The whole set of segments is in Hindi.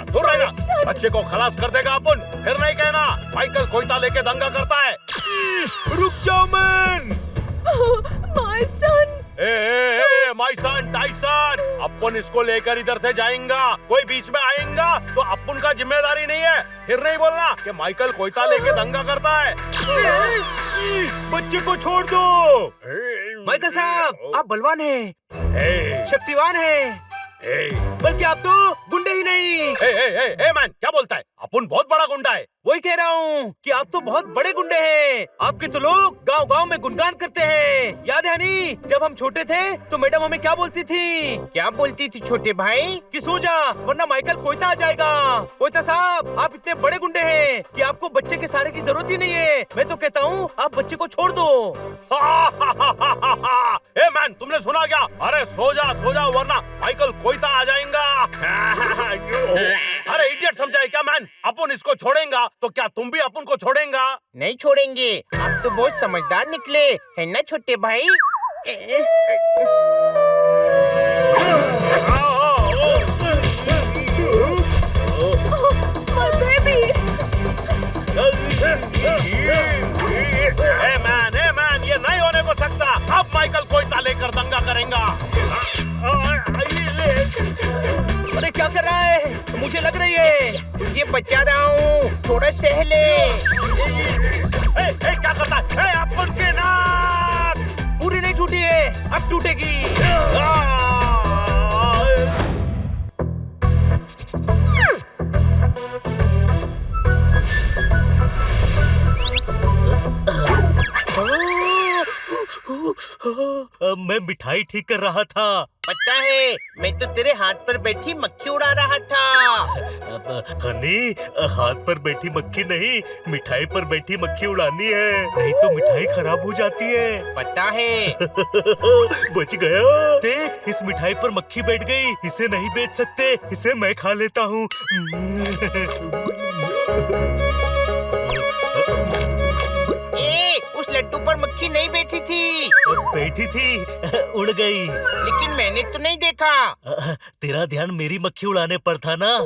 दूर रहना। बच्चे को खलास कर देगा अपन, फिर नहीं कहना माइकल कोयता लेके दंगा करता है। रुक जाओ man. My son. My son Tyson, अपन इसको लेकर इधर से जाएंगा। कोई बीच में आएगा तो अपन का जिम्मेदारी नहीं है। फिर नहीं बोलना कि माइकल कोयता लेके दंगा करता है। बच्चे को छोड़ दो। माइकल साहब, आप बलवान हैं, शक्तिवान हैं, बल्कि आप तो गुंडे ही नहीं। मैन, क्या बोलता है? अपन बहुत बड़ा गुंडा है। वही कह रहा हूँ कि आप तो बहुत बड़े गुंडे हैं। आपके तो लोग गांव-गांव में गुणगान करते हैं। याद है नहीं, जब हम छोटे थे तो मैडम हमें क्या बोलती थी? क्या बोलती थी छोटे भाई? कि सो जा वरना माइकल कोयता आ जाएगा। कोयता साहब, आप इतने बड़े गुंडे हैं कि आपको बच्चे के सहारे की जरूरत ही नहीं है। मैं तो कहता हूँ आप बच्चे को छोड़ दो। मैन, तुमने सुना क्या? अरे सो जा वरना माइकल कोयता आ जाएगा। अरे इडियट समझा है क्या मैन? अपन इसको छोड़ेगा तो क्या तुम भी अपन को छोड़ेगा? नहीं छोड़ेंगे। आप तो बहुत समझदार निकले है ना छोटे भाई। My baby. मैन, ये नहीं होने को सकता। अब माइकल कोयता लेकर दंगा करेगा। अरे क्या कर रहा है? मुझे लग रही है। तुझे बचा रहा हूँ, थोड़ा सह ले। क्या करता है? अपन के नाक पूरी नहीं टूटी है, अब टूटेगी। मैं मिठाई ठीक कर रहा था। पता है, मैं तो तेरे हाथ पर बैठी मक्खी उड़ा रहा था। हनी, हाथ पर बैठी मक्खी नहीं, मिठाई पर बैठी मक्खी उड़ानी है, नहीं तो मिठाई खराब हो जाती है। पता है। बच गया। देख, इस मिठाई पर मक्खी बैठ गई। इसे नहीं बेच सकते, इसे मैं खा लेता हूँ। उस लड्डू पर मक्खी नहीं बैठी थी। बैठी थी, उड़ गई। लेकिन मैंने तो नहीं देखा। तेरा ध्यान मेरी मक्खी उड़ाने पर था ना।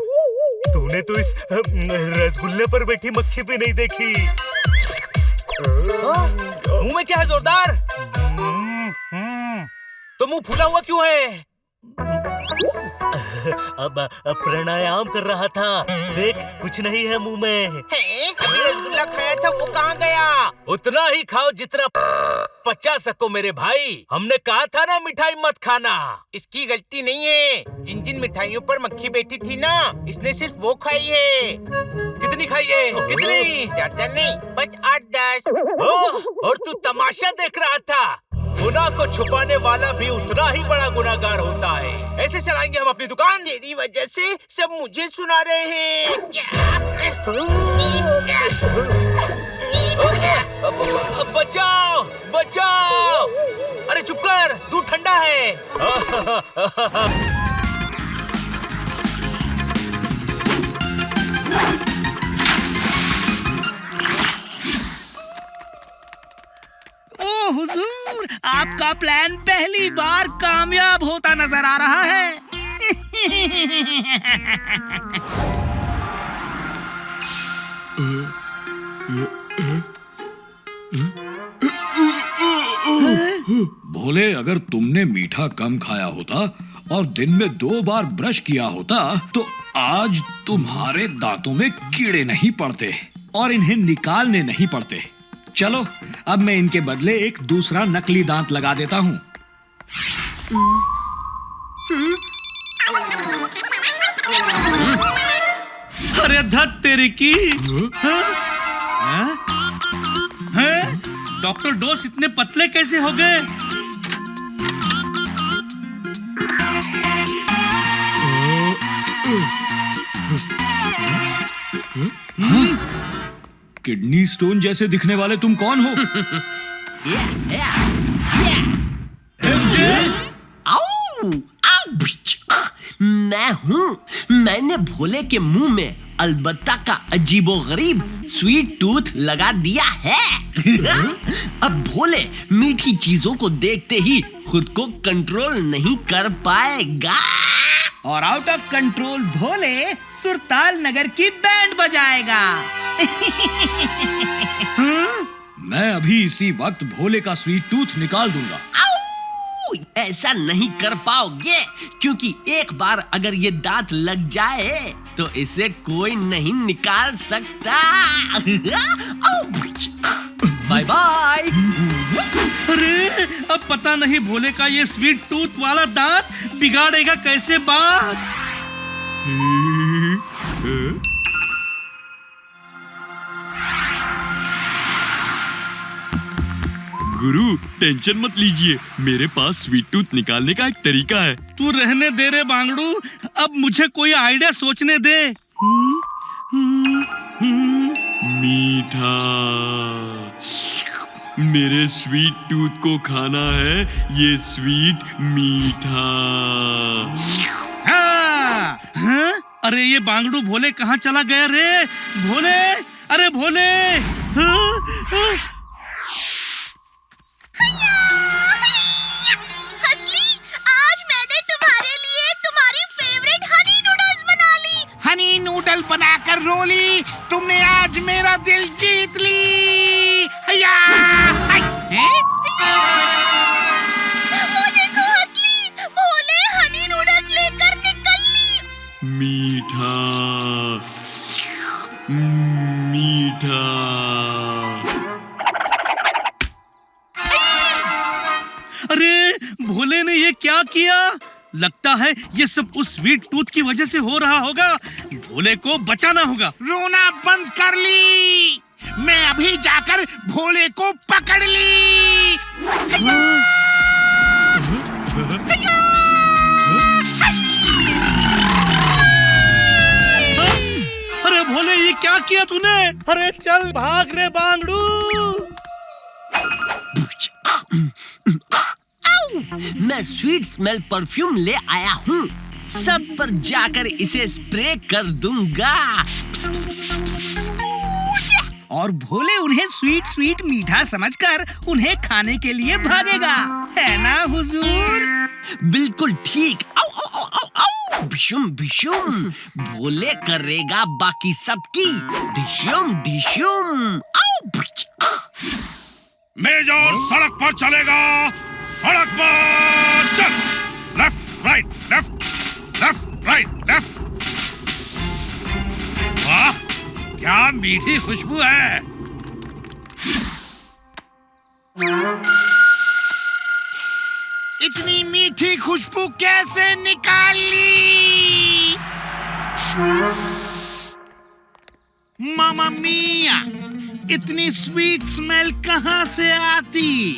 तूने तो इस रसगुल्ले पर बैठी मक्खी भी नहीं देखी। मुंह में क्या है जोरदार? तो मुंह फूला हुआ क्यों है? अब प्राणायाम कर रहा था। देख, कुछ नहीं है मुंह में। अभी रसगुल्ला खाया था, वो कहाँ गया? उतना ही खाओ जितना पचा सको मेरे भाई। हमने कहा था ना मिठाई मत खाना। इसकी गलती नहीं है। जिन जिन मिठाइयों पर मक्खी बैठी थी ना, इसने सिर्फ वो खाई है। कितनी खाई है? कितनी? ज्यादा नहीं, बस 8-10। और तू तमाशा देख रहा था? गुनाह को छुपाने वाला भी उतना ही बड़ा गुनाहगार होता है। ऐसे चलाएंगे हम अपनी दुकान? तेरी वजह से सब मुझे सुना रहे हैं। बचाओ, बचाओ! अरे चुप कर, दूध ठंडा है। ओ हुजूर, आपका प्लान पहली बार कामयाब होता नजर आ रहा है। भोले, अगर तुमने मीठा कम खाया होता और दिन में 2 बार ब्रश किया होता तो आज तुम्हारे दांतों में कीड़े नहीं पड़ते और इन्हें निकालने नहीं पड़ते। चलो, अब मैं इनके बदले एक दूसरा नकली दांत लगा देता हूँ। अरे धत तेरी की! डॉक्टर डोस इतने पतले कैसे हो गए? किडनी स्टोन जैसे दिखने वाले तुम कौन हो? मैं हूँ। मैंने भोले के मुंह में अलबत्ता का अजीबोगरीब स्वीट टूथ लगा दिया है। अब भोले मीठी चीजों को देखते ही खुद को कंट्रोल नहीं कर पाएगा। और आउट ऑफ कंट्रोल भोले सुरताल नगर की बैंड बजाएगा। मैं अभी इसी वक्त भोले का स्वीट टूथ निकाल दूंगा। आउ! ऐसा नहीं कर पाओगे, क्योंकि एक बार अगर ये दांत लग जाए तो इसे कोई नहीं निकाल सकता। Bye bye. अरे अब पता नहीं भोले का ये स्वीट टूथ वाला दांत बिगाड़ेगा कैसे बात। गुरु टेंशन मत लीजिए, मेरे पास स्वीट टूथ निकालने का एक तरीका है। तू रहने दे रे बांगड़ू, अब मुझे कोई आइडिया सोचने दे। मीठा, मेरे स्वीट टूथ को खाना है, ये स्वीट मीठा। हाँ, हाँ? अरे ये बांगड़ू भोले कहाँ चला गया रे? भोले, अरे भोले। हाँ, हाँ? हसली, आज मैंने तुम्हारे लिए तुम्हारी फेवरेट हनी नूडल्स बना ली। हनी नूडल बनाकर रोली, तुमने आज मेरा दिल जीत ली। हैया, हाय, हैं? वो देखो हसली, भोले हनी नूडल्स लेकर निकल ली। मीठा, मीठा। अरे भोले ने ये क्या किया? लगता है ये सब उस स्वीट टूथ की वजह से हो रहा होगा। भोले को बचाना होगा। रोना बंद कर ली, मैं अभी जाकर भोले को पकड़ ली। अरे भोले ये क्या किया तूने? अरे चल भाग रे बांगड़ू। मैं स्वीट स्मेल परफ्यूम ले आया हूँ, सब पर जाकर इसे स्प्रे कर दूंगा। और भोले उन्हें स्वीट स्वीट मीठा समझकर उन्हें खाने के लिए भागेगा, है ना हुजूर? बिल्कुल ठीक। आओ आओ आओ आओ, भिशुम भिशुम। भोले करेगा बाकी सबकी भिशुम भिशुम। आओ भिच। मेजर सड़क पर चलेगा, सड़क पर चल। Left right left left right left. वाह क्या मीठी खुशबू है। इतनी मीठी खुशबू कैसे निकाली? मामा मिया, इतनी स्वीट स्मेल कहाँ से आती?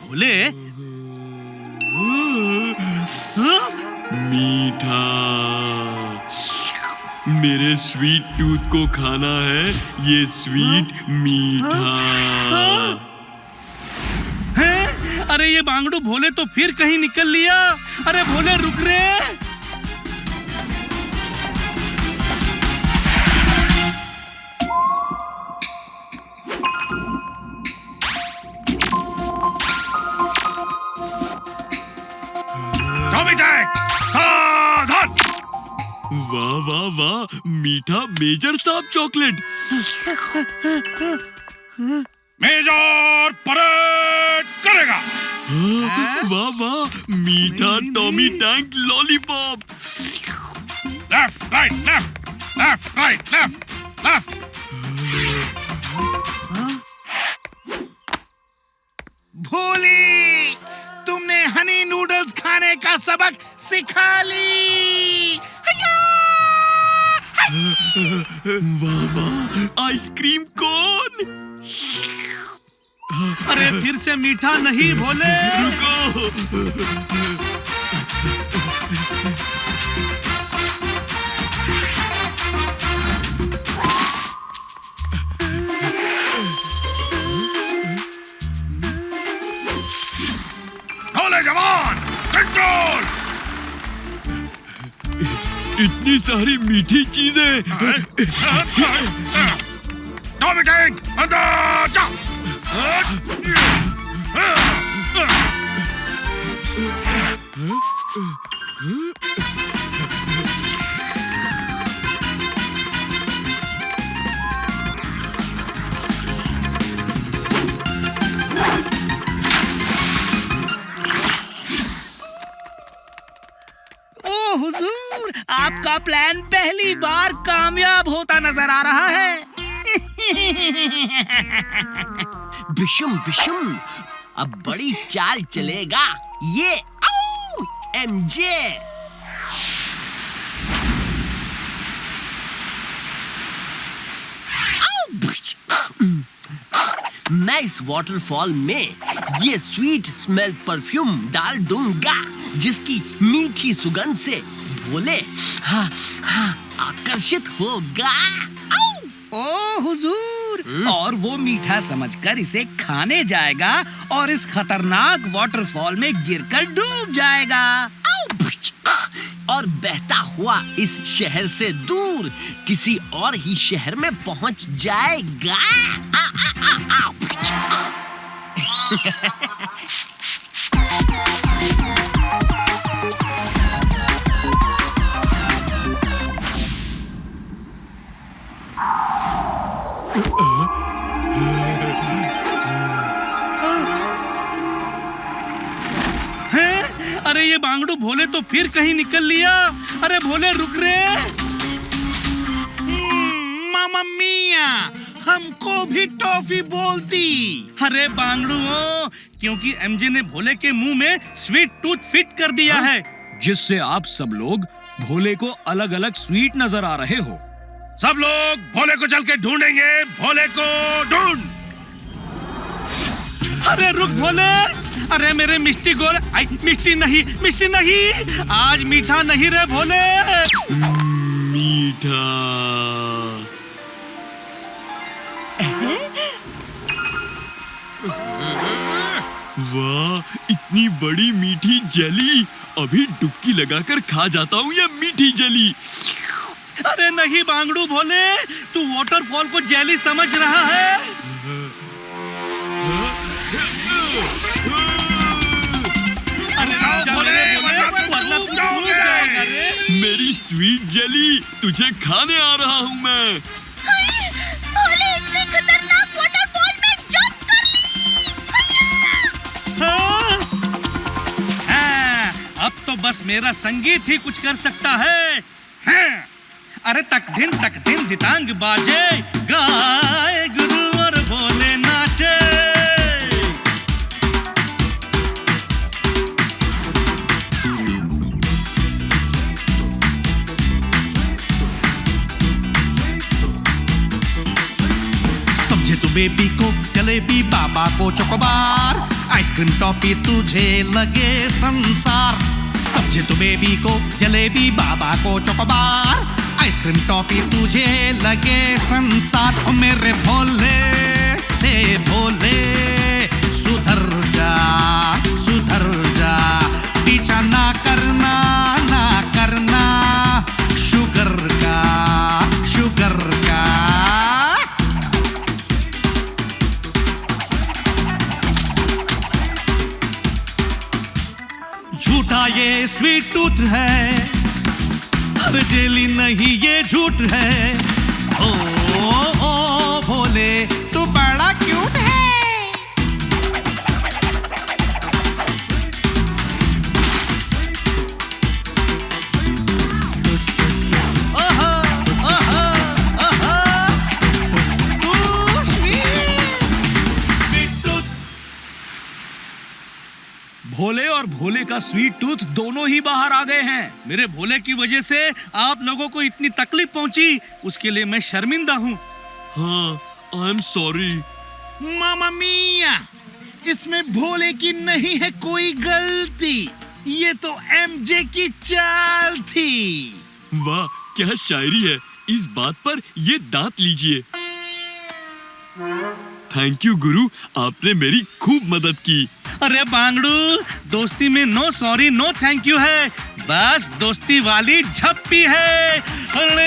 भोले मीठा, मेरे स्वीट टूथ को खाना है, ये स्वीट मीठा। हैं? अरे ये बांगड़ू भोले तो फिर कहीं निकल लिया। अरे भोले रुक रे। सावधान। वाह वाह वाह, मीठा मेजर साहब चॉकलेट। मेजर परेड करेगा। वाह वाह, मीठा टॉमी टैंक lollipop. Left right left left right left left. Bhole, तुमने हनी नूडल्स खाने का सबक सिखा ली। वाह वाह, आइसक्रीम कोन। अरे फिर से मीठा नहीं भोले। भोले जवान कंट्रोल। इतनी सारी मीठी चीजें। दो मीटिंग अंदर जा। ओ हुजूर, आपका प्लान पहली बार कामयाब होता नजर आ रहा है। बिशुम बिशुम, अब बड़ी चाल चलेगा ये। एमजे मैं इस वाटरफॉल में ये स्वीट स्मेल परफ्यूम डाल दूंगा, जिसकी मीठी सुगंध से भोले आकर्षित होगा। ओ हुजूर, और वो मीठा समझकर इसे खाने जाएगा और इस खतरनाक वाटरफॉल में गिरकर डूब जाएगा। और बहता हुआ इस शहर से दूर किसी और ही शहर में पहुंच जाएगा। अरे ये बांगड़ू भोले तो फिर कहीं निकल लिया। अरे भोले रुक रे। मामा मिया, हमको भी टॉफी बोलती। अरे बांगड़ू हो, क्योंकि एमजे ने भोले के मुंह में स्वीट टूथ फिट कर दिया है, जिससे आप सब लोग भोले को अलग अलग स्वीट नजर आ रहे हो। सब लोग भोले को चल के ढूंढेंगे। भोले को ढूंढ। अरे रुक भोले। अरे मेरे मिष्टी गोल, आई मिष्टी नहीं, आज मीठा नहीं रे भोले। मीठा। वाह, इतनी बड़ी मीठी जली। अभी डुबकी लगाकर खा जाता हूँ ये मीठी जली। अरे नहीं बांगड़ू भोले, तू वाटरफॉल को जेली समझ रहा है। मेरी स्वीट जेली, तुझे खाने आ रहा हूँ मैं। भोले इतने खतरनाक वाटरफॉल में जंप कर ली। अब तो बस मेरा संगीत ही कुछ कर सकता है। अरे तक दिन दितांग बाजे, गाए गुरु और भोले नाचे। समझे तू बेबी को जलेबी, बाबा को चोकोबार, आइसक्रीम टॉफी तुझे लगे संसार। समझे तू बेबी को जलेबी, बाबा को चोकोबार, आइसक्रीम टॉफी तुझे लगे संसार। ओ मेरे भोले से भोले, सुधर जा पीछा ना करना शुगर का। झूठा ये स्वीट टूथ है, अरे जेली नहीं ये झूठ है। ओ भोले तू बड़ा क्यूट है। भोले और भोले का स्वीट टूथ दोनों ही बाहर आ गए हैं। मेरे भोले की वजह से आप लोगों को इतनी तकलीफ पहुंची, उसके लिए मैं शर्मिंदा हूँ। हाँ, आई एम सॉरी। मामा मिया, इसमें भोले की नहीं है कोई गलती। ये तो एमजे की चाल थी। वाह, क्या शायरी है। इस बात पर ये दांत लीजिए। थैंक यू गुरु, आपने मेरी खूब मदद की। अरे बांगड़ू, दोस्ती में no sorry no thank you है। बस दोस्ती वाली झप्पी है। अरे